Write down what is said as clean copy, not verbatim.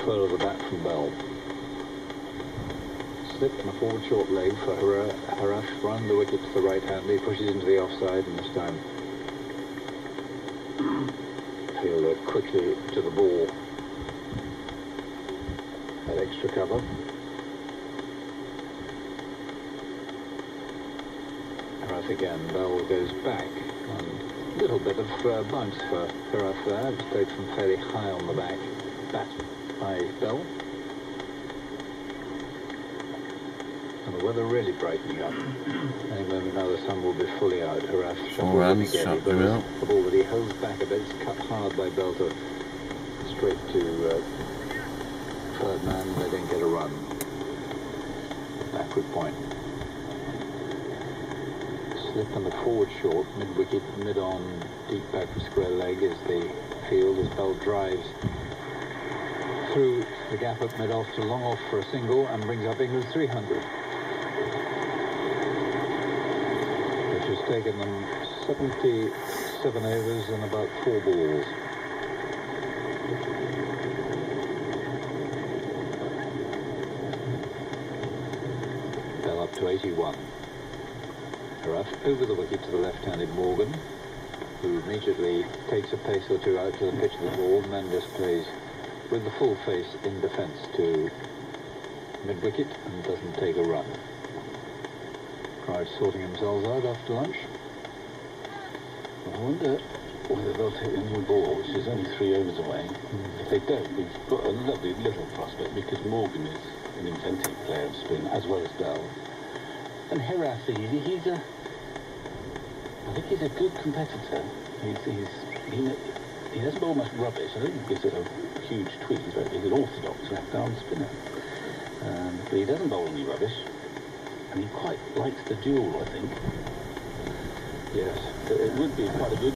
further the bat from Bell. Slip and a forward short leg for Harash round the wicket to the right hand. He pushes into the offside, and this time Fielder quickly to the ball. That extra cover. Harath again. Bell goes back. And a little bit of bounce for Harath there. It was played from fairly high on the back. Bat by Bell. And the weather really brightening up. Any moment now the sun will be fully out. Harath shot him out. The ball that he holds back a bit. It's cut hard by Bell to straight to third man. They didn't get a run. Backward point. Slip and the forward short, mid-wicket, mid-on, deep back for square leg is the field as Bell drives through the gap up mid-off to long off for a single and brings up England 300. Which has taken them 77 overs and about 4 balls. Bell up to 81. Harath over the wicket to the left-handed Morgan, who immediately takes a pace or two out to the pitch of the ball and then just plays with the full face in defence to mid-wicket and doesn't take a run. Crowd sorting themselves out after lunch. I wonder whether they'll take the new ball, which is only 3 overs away. If they don't, we've got a lovely little prospect because Morgan is an inventive player of spin as well as Bell. And Harath, I think he's a good competitor. He doesn't bowl much rubbish. I don't think he gives it a huge tweak. He's an orthodox left-arm spinner. But he doesn't bowl any rubbish. And he quite likes the duel, I think. Yes. It would be quite a good